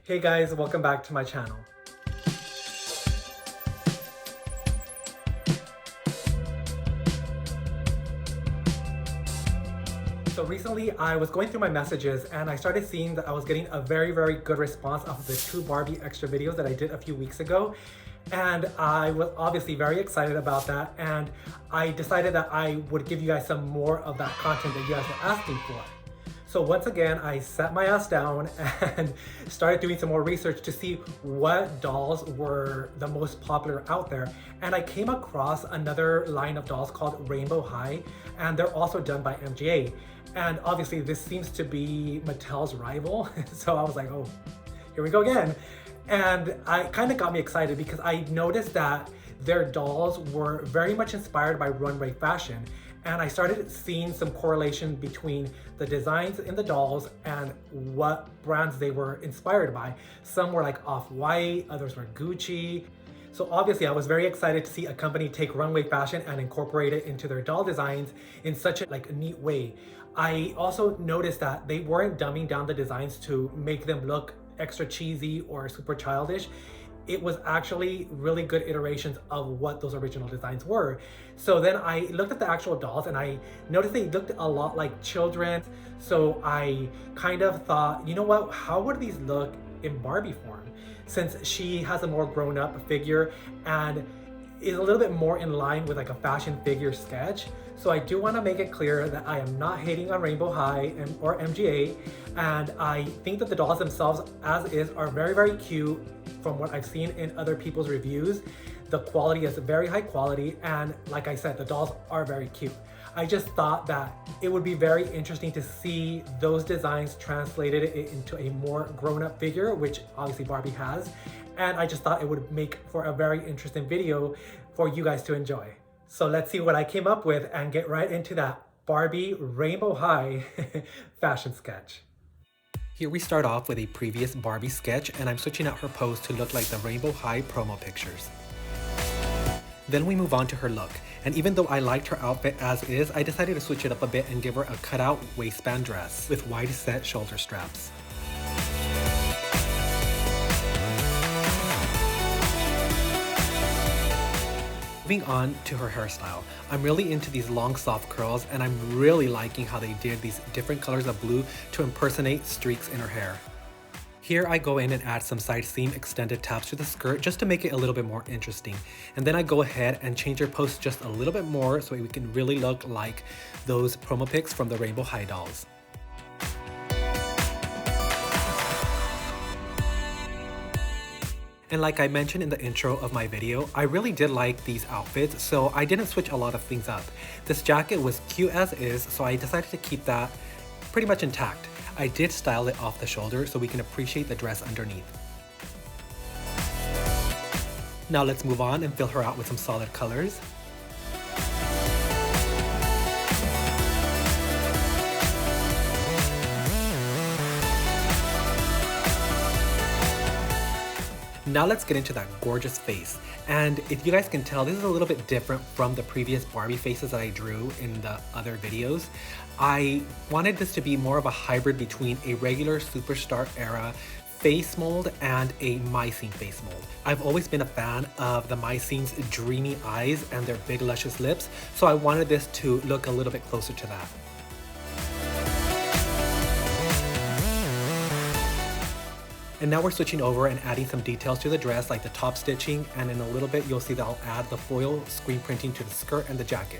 Hey guys, welcome back to my channel. So recently I was going through my messages and I started seeing that I was getting a very good response off of the 2 Barbie extra videos that I did a few weeks ago. And I was obviously very excited about that, and I decided that I would give you guys some more of that content that you guys were asking for. So once again, I sat my ass down and started doing some more research to see what dolls were the most popular out there. And I came across another line of dolls called Rainbow High, and they're also done by MGA. And obviously this seems to be Mattel's rival. So I was like, oh, here we go again. And I kind of got me excited because I noticed that their dolls were very much inspired by runway fashion. And I started seeing some correlation between the designs in the dolls and what brands they were inspired by. Some were like Off-White, others were Gucci. So obviously I was very excited to see a company take runway fashion and incorporate it into their doll designs in such a neat way. I also noticed that they weren't dumbing down the designs to make them look extra cheesy or super childish. It was actually really good iterations of what those original designs were. So then I looked at the actual dolls and I noticed they looked a lot like children. So I kind of thought, you know what, how would these look in Barbie form? Since she has a more grown-up figure and is a little bit more in line with like a fashion figure sketch. So I do want to make it clear that I am not hating on Rainbow High or MGA, and I think that the dolls themselves as is are very cute from what I've seen in other people's reviews. The quality is very high quality, and like I said, the dolls are very cute. I just thought that it would be very interesting to see those designs translated into a more grown-up figure, which obviously Barbie has. And I just thought it would make for a very interesting video for you guys to enjoy. So let's see what I came up with and get right into that Barbie Rainbow High fashion sketch. Here we start off with a previous Barbie sketch, and I'm switching out her pose to look like the Rainbow High promo pictures. Then we move on to her look, and even though I liked her outfit as is, I decided to switch it up a bit and give her a cutout waistband dress with wide set shoulder straps. Moving on to her hairstyle, I'm really into these long soft curls, and I'm really liking how they did these different colors of blue to impersonate streaks in her hair. Here I go in and add some side seam extended tabs to the skirt just to make it a little bit more interesting. And then I go ahead and change her pose just a little bit more so we can really look like those promo pics from the Rainbow High dolls. And like I mentioned in the intro of my video, I really did like these outfits, so I didn't switch a lot of things up. This jacket was cute as is, so I decided to keep that pretty much intact. I did style it off the shoulder so we can appreciate the dress underneath. Now let's move on and fill her out with some solid colors. Now let's get into that gorgeous face. And if you guys can tell, this is a little bit different from the previous Barbie faces that I drew in the other videos. I wanted this to be more of a hybrid between a regular Superstar era face mold and a Mycene face mold. I've always been a fan of the Mycene's dreamy eyes and their big luscious lips, so I wanted this to look a little bit closer to that. And now we're switching over and adding some details to the dress, like the top stitching, and in a little bit you'll see that I'll add the foil screen printing to the skirt and the jacket.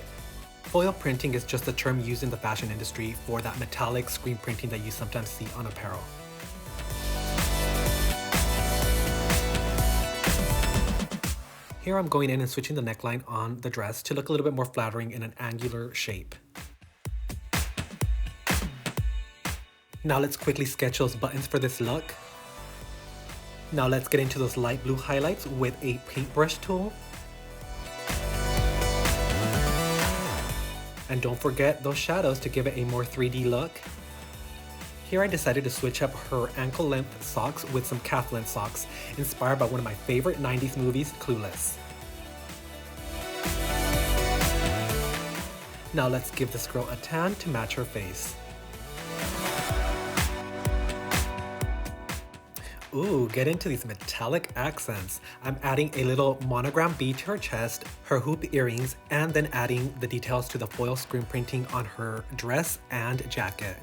Foil printing is just a term used in the fashion industry for that metallic screen printing that you sometimes see on apparel. Here I'm going in and switching the neckline on the dress to look a little bit more flattering in an angular shape. Now let's quickly sketch those buttons for this look. Now let's get into those light blue highlights with a paintbrush tool. And don't forget those shadows to give it a more 3D look. Here I decided to switch up her ankle length socks with some calf length socks, inspired by one of my favorite 90s movies, Clueless. Now let's give this girl a tan to match her face. Ooh, get into these metallic accents. I'm adding a little monogram bead to her chest, her hoop earrings, and then adding the details to the foil screen printing on her dress and jacket.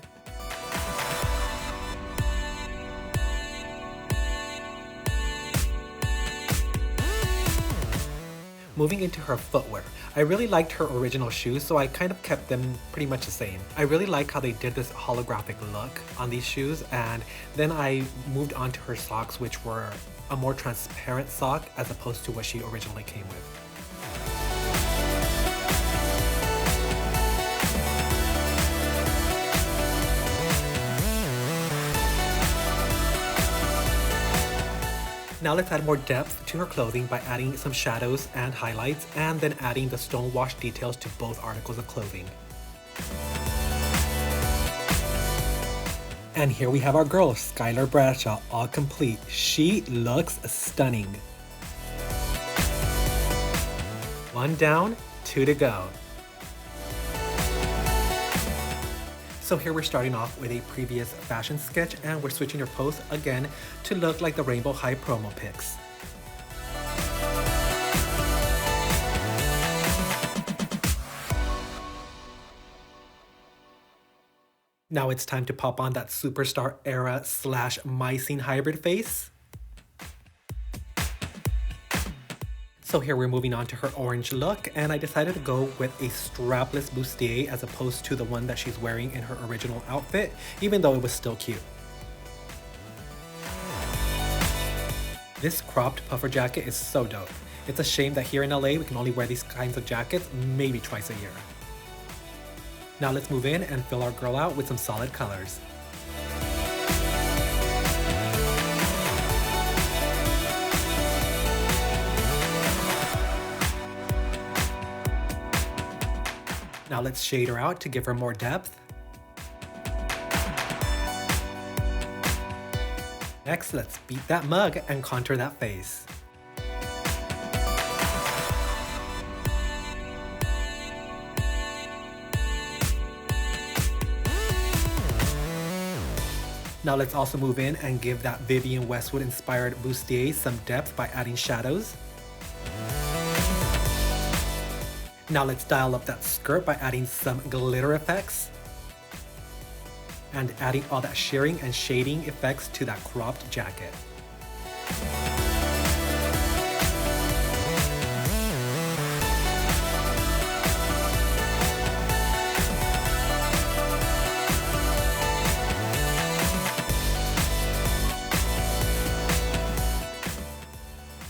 Moving into her footwear, I really liked her original shoes, so I kind of kept them pretty much the same. I really like how they did this holographic look on these shoes, and then I moved on to her socks, which were a more transparent sock as opposed to what she originally came with. Now let's add more depth to her clothing by adding some shadows and highlights, and then adding the stonewashed details to both articles of clothing. And here we have our girl, Skyler Bradshaw, all complete. She looks stunning. 1 down, 2 to go. So here we're starting off with a previous fashion sketch, and we're switching her pose again to look like the Rainbow High promo pics. Now it's time to pop on that superstar era / my scene hybrid face. So here we're moving on to her orange look, and I decided to go with a strapless bustier as opposed to the one that she's wearing in her original outfit, even though it was still cute. This cropped puffer jacket is so dope. It's a shame that here in LA we can only wear these kinds of jackets maybe twice a year. Now let's move in and fill our girl out with some solid colors. Now let's shade her out to give her more depth. Next, let's beat that mug and contour that face. Now let's also move in and give that Vivienne Westwood inspired bustier some depth by adding shadows. Now let's dial up that skirt by adding some glitter effects and adding all that shearing and shading effects to that cropped jacket.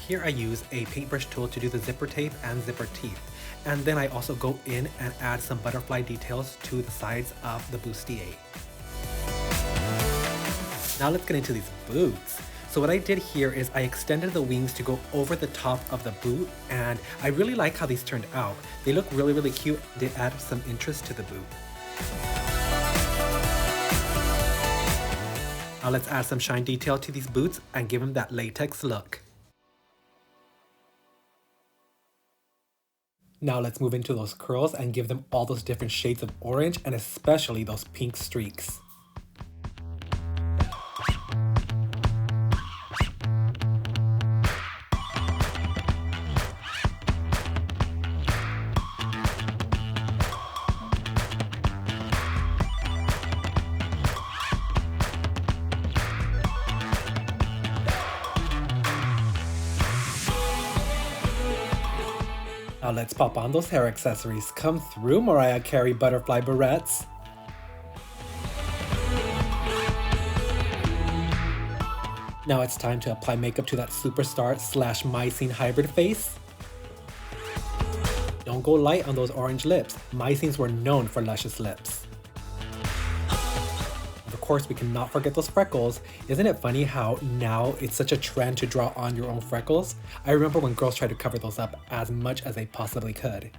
Here I use a paintbrush tool to do the zipper tape and zipper teeth. And then I also go in and add some butterfly details to the sides of the bustier. Now let's get into these boots. So what I did here is I extended the wings to go over the top of the boot, and I really like how these turned out. They look really, really cute. They add some interest to the boot. Now let's add some shine detail to these boots and give them that latex look. Now let's move into those curls and give them all those different shades of orange, and especially those pink streaks. Now let's pop on those hair accessories. Come through, Mariah Carey butterfly barrettes. Now it's time to apply makeup to that superstar / my scene hybrid face. Don't go light on those orange lips. My scenes were known for luscious lips. Of course, we cannot forget those freckles. Isn't it funny how now it's such a trend to draw on your own freckles? I remember when girls tried to cover those up as much as they possibly could.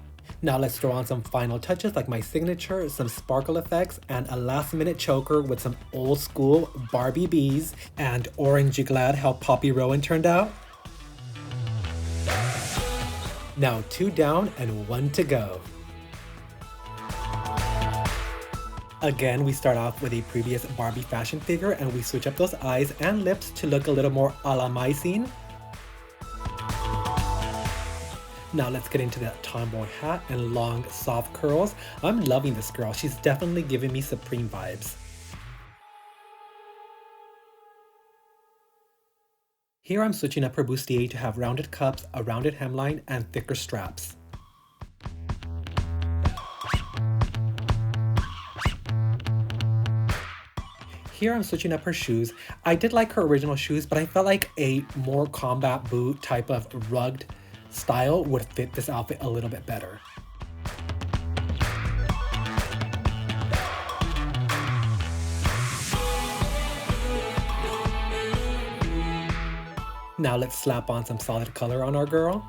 Now let's throw on some final touches like my signature, some sparkle effects, and a last minute choker with some old school Barbie bees. And orange, you glad how Poppy Rowan turned out? Now 2 down and 1 to go. Again, we start off with a previous Barbie fashion figure and we switch up those eyes and lips to look a little more a la my scene. Now let's get into that tomboy hat and long soft curls. I'm loving this girl. She's definitely giving me Supreme vibes. Here I'm switching up her bustier to have rounded cups, a rounded hemline, and thicker straps. Here I'm switching up her shoes. I did like her original shoes, but I felt like a more combat boot type of rugged style would fit this outfit a little bit better. Now let's slap on some solid color on our girl.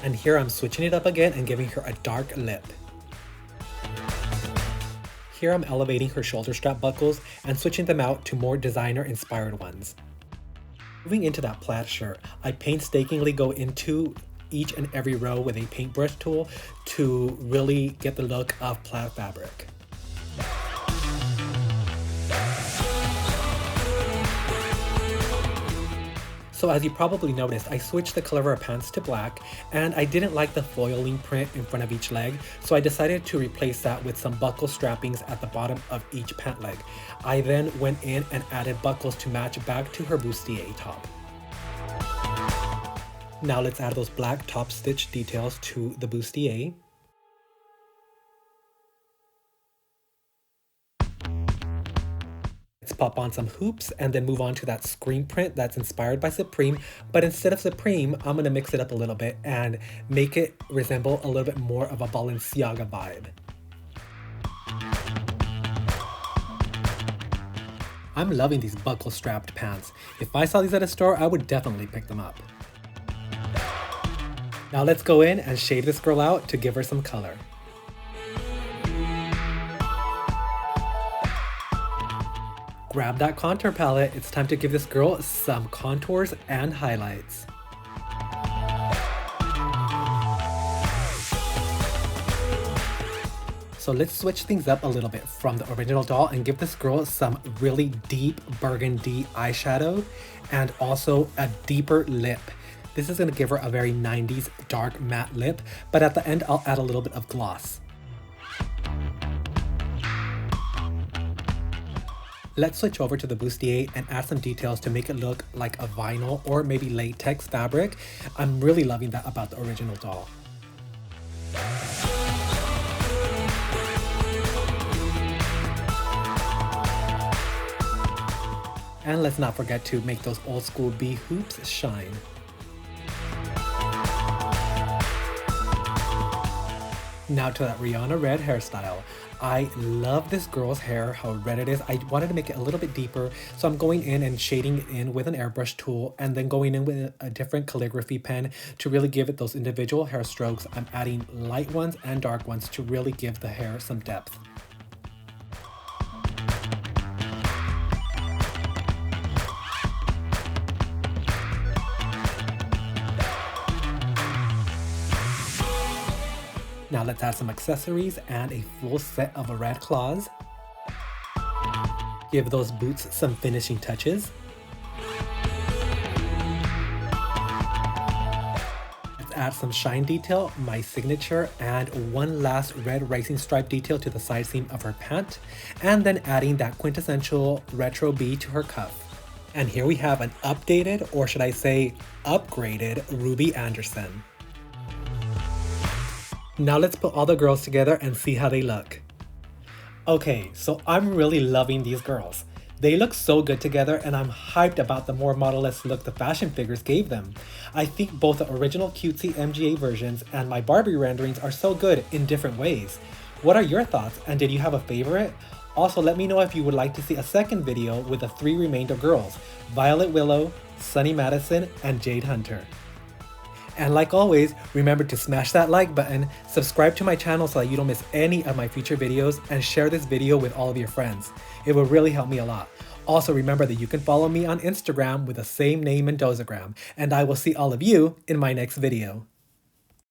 And here I'm switching it up again and giving her a dark lip. Here I'm elevating her shoulder strap buckles and switching them out to more designer inspired ones. Moving into that plaid shirt, I painstakingly go into each and every row with a paintbrush tool to really get the look of plaid fabric. So as you probably noticed, I switched the color of her pants to black, and I didn't like the foiling print in front of each leg, so I decided to replace that with some buckle strappings at the bottom of each pant leg. I then went in and added buckles to match back to her bustier top. Now let's add those black top stitch details to the bustier. Let's pop on some hoops and then move on to that screen print that's inspired by Supreme, but instead of Supreme, I'm gonna mix it up a little bit and make it resemble a little bit more of a Balenciaga vibe. I'm loving these buckle strapped pants. If I saw these at a store, I would definitely pick them up. Now let's go in and shade this girl out to give her some color. Grab that contour palette, it's time to give this girl some contours and highlights. So let's switch things up a little bit from the original doll and give this girl some really deep burgundy eyeshadow and also a deeper lip. This is going to give her a very 90s dark matte lip, but at the end I'll add a little bit of gloss. Let's switch over to the bustier and add some details to make it look like a vinyl or maybe latex fabric. I'm really loving that about the original doll. And let's not forget to make those old school bee hoops shine. Now to that Rihanna red hairstyle. I love this girl's hair, how red it is. I wanted to make it a little bit deeper, so I'm going in and shading it in with an airbrush tool and then going in with a different calligraphy pen to really give it those individual hair strokes. I'm adding light ones and dark ones to really give the hair some depth. Now let's add some accessories and a full set of red claws. Give those boots some finishing touches. Let's add some shine detail, my signature, and one last red racing stripe detail to the side seam of her pant, and then adding that quintessential retro bee to her cuff. And here we have an updated, or should I say upgraded, Ruby Anderson. Now let's put all the girls together and see how they look. Okay, so I'm really loving these girls. They look so good together and I'm hyped about the more model-esque look the fashion figures gave them. I think both the original cutesy MGA versions and my Barbie renderings are so good in different ways. What are your thoughts, and did you have a favorite? Also, let me know if you would like to see a second video with the 3 remainder girls, Violet Willow, Sunny Madison, and Jade Hunter. And like always, remember to smash that like button, subscribe to my channel so that you don't miss any of my future videos, and share this video with all of your friends. It will really help me a lot. Also remember that you can follow me on Instagram with the same name and dosagram, and I will see all of you in my next video.